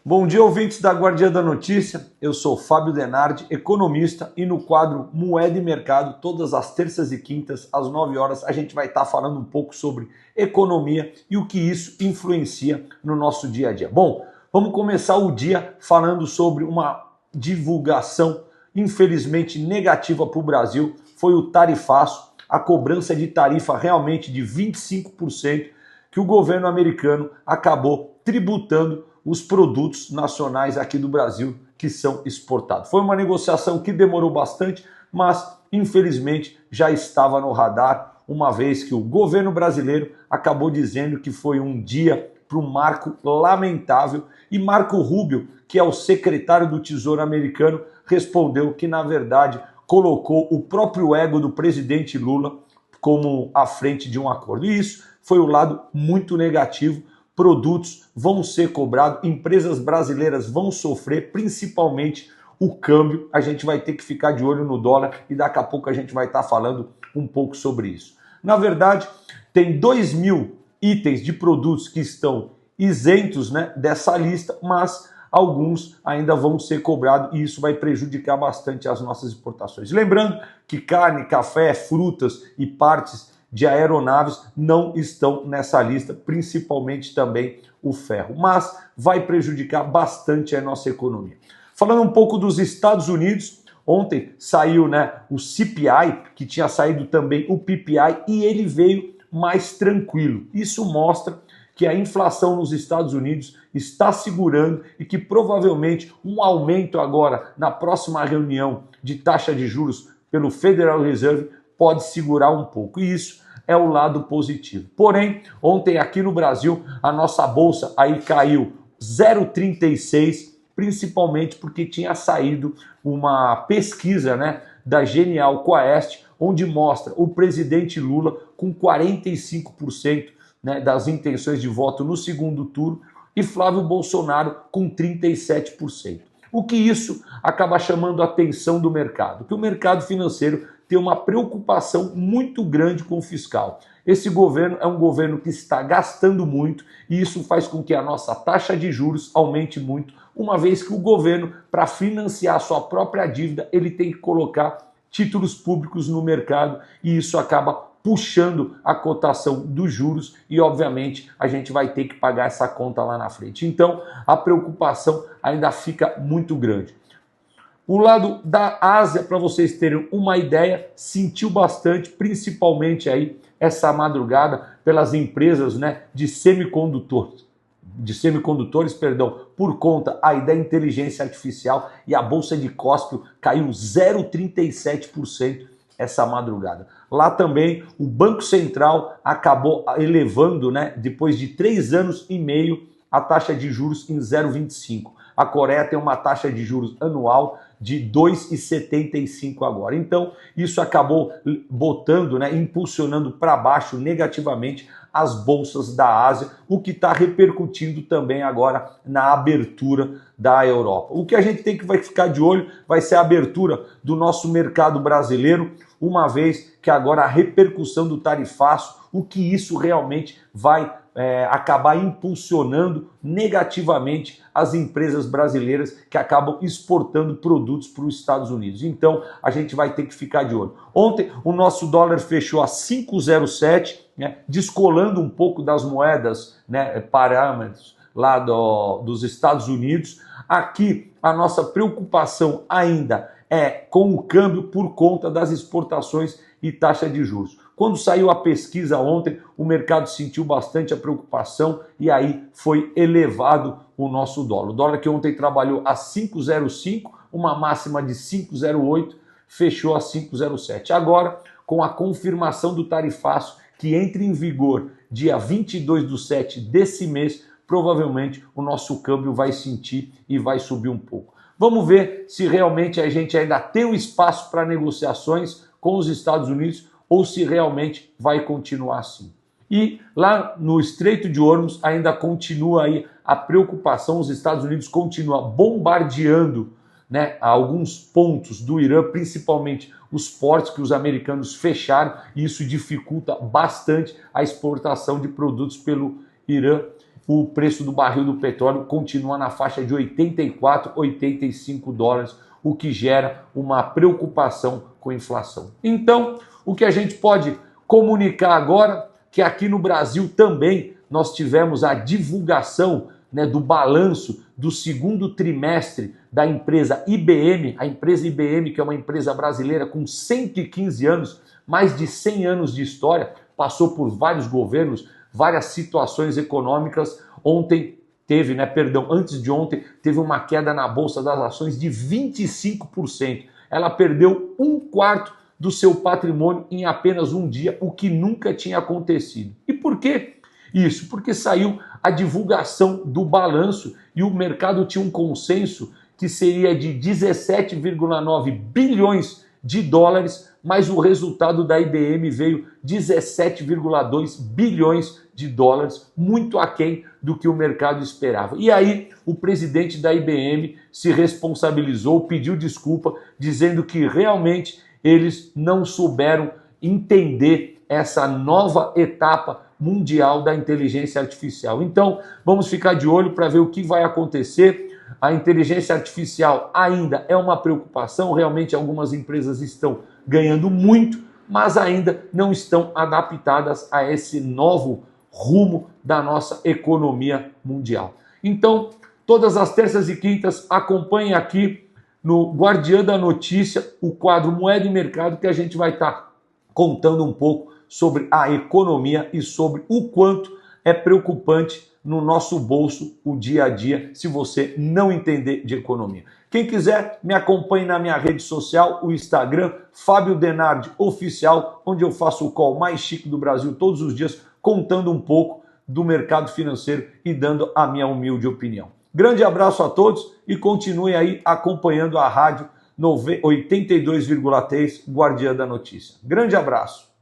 Bom dia, ouvintes da Guardiã da Notícia. Eu sou Fábio Denardi, economista, e no quadro Moeda e Mercado, todas as terças e quintas, às 9 horas, a gente vai estar falando um pouco sobre economia e o que isso influencia no nosso dia a dia. Bom, vamos começar o dia falando sobre uma divulgação, infelizmente, negativa para o Brasil. Foi o tarifaço, a cobrança de tarifa realmente de 25% que o governo americano acabou tributando os produtos nacionais aqui do Brasil que são exportados. Foi uma negociação que demorou bastante, mas infelizmente já estava no radar, uma vez que o governo brasileiro acabou dizendo que foi um dia para um marco lamentável, e Marco Rubio, que é o secretário do Tesouro americano, respondeu que, na verdade, colocou o próprio ego do presidente Lula como à frente de um acordo. E isso foi o lado muito negativo. Produtos vão ser cobrados, empresas brasileiras vão sofrer, principalmente o câmbio. A gente vai ter que ficar de olho no dólar e daqui a pouco a gente vai estar falando um pouco sobre isso. Na verdade, tem 2.000 itens de produtos que estão isentos, dessa lista, mas alguns ainda vão ser cobrados e isso vai prejudicar bastante as nossas exportações. Lembrando que carne, café, frutas e partes de aeronaves não estão nessa lista, principalmente também o ferro, mas vai prejudicar bastante a nossa economia. Falando um pouco dos Estados Unidos, ontem saiu o CPI, que tinha saído também o PPI, e ele veio mais tranquilo. Isso mostra que a inflação nos Estados Unidos está segurando e que provavelmente um aumento agora na próxima reunião de taxa de juros pelo Federal Reserve pode segurar um pouco, e isso é o lado positivo. Porém, ontem aqui no Brasil, a nossa bolsa aí caiu 0,36, principalmente porque tinha saído uma pesquisa da Genial Quaest, onde mostra o presidente Lula com 45% das intenções de voto no segundo turno e Flávio Bolsonaro com 37%. O que isso acaba chamando a atenção do mercado? Que o mercado financeiro tem uma preocupação muito grande com o fiscal. Esse governo é um governo que está gastando muito e isso faz com que a nossa taxa de juros aumente muito, uma vez que o governo, para financiar a sua própria dívida, ele tem que colocar títulos públicos no mercado e isso acaba puxando a cotação dos juros e, obviamente, a gente vai ter que pagar essa conta lá na frente. Então, a preocupação ainda fica muito grande. O lado da Ásia, para vocês terem uma ideia, sentiu bastante, principalmente aí essa madrugada, pelas empresas de semicondutores, por conta aí da inteligência artificial, e a bolsa de Kóspio caiu 0,37% essa madrugada. Lá também o Banco Central acabou elevando, depois de 3 anos e meio, a taxa de juros em 0,25%. A Coreia tem uma taxa de juros anual de 2,75 agora. Então, isso acabou botando, impulsionando para baixo negativamente as bolsas da Ásia, o que está repercutindo também agora na abertura da Europa. O que a gente tem que ficar de olho vai ser a abertura do nosso mercado brasileiro, uma vez que agora a repercussão do tarifaço, o que isso realmente vai acabar impulsionando negativamente as empresas brasileiras que acabam exportando produtos para os Estados Unidos. Então, a gente vai ter que ficar de olho. Ontem, o nosso dólar fechou a 5,07, descolando um pouco das moedas, parâmetros lá dos Estados Unidos. Aqui, a nossa preocupação ainda é com o câmbio por conta das exportações e taxa de juros. Quando saiu a pesquisa ontem, o mercado sentiu bastante a preocupação e aí foi elevado o nosso dólar. O dólar que ontem trabalhou a 5,05, uma máxima de 5,08, fechou a 5,07. Agora, com a confirmação do tarifaço que entra em vigor dia 22/7 desse mês, provavelmente o nosso câmbio vai sentir e vai subir um pouco. Vamos ver se realmente a gente ainda tem um espaço para negociações com os Estados Unidos ou se realmente vai continuar assim. E lá no Estreito de Hormuz ainda continua aí a preocupação, os Estados Unidos continuam bombardeando alguns pontos do Irã, principalmente os portos que os americanos fecharam, e isso dificulta bastante a exportação de produtos pelo Irã. o preço do barril do petróleo continua na faixa de 84, 85 dólares, o que gera uma preocupação com a inflação. Então, o que a gente pode comunicar agora, que aqui no Brasil também nós tivemos a divulgação, né, do balanço do segundo trimestre da empresa IBM, a empresa IBM, que é uma empresa brasileira com 115 anos, mais de 100 anos de história, passou por vários governos, várias situações econômicas. Antes de ontem, teve uma queda na Bolsa das Ações de 25%. Ela perdeu um quarto do seu patrimônio em apenas um dia, o que nunca tinha acontecido. E por quê? Isso, porque saiu a divulgação do balanço e o mercado tinha um consenso que seria de 17,9 bilhões de dólares, mas o resultado da IBM veio 17,2 bilhões de dólares, muito aquém do que o mercado esperava. E aí o presidente da IBM se responsabilizou, pediu desculpa, dizendo que realmente eles não souberam entender essa nova etapa mundial da inteligência artificial. Então, vamos ficar de olho para ver o que vai acontecer. A inteligência artificial ainda é uma preocupação, realmente algumas empresas estão ganhando muito, mas ainda não estão adaptadas a esse novo rumo da nossa economia mundial. Então, todas as terças e quintas, acompanhe aqui no Guardiã da Notícia o quadro Moeda e Mercado, que a gente vai estar contando um pouco sobre a economia e sobre o quanto é preocupante no nosso bolso o dia a dia se você não entender de economia. Quem quiser, me acompanhe na minha rede social, o Instagram, Fábio Denardi Oficial, onde eu faço o call mais chique do Brasil todos os dias, contando um pouco do mercado financeiro e dando a minha humilde opinião. Grande abraço a todos e continue aí acompanhando a rádio 82,3 Guardiã da Notícia. Grande abraço.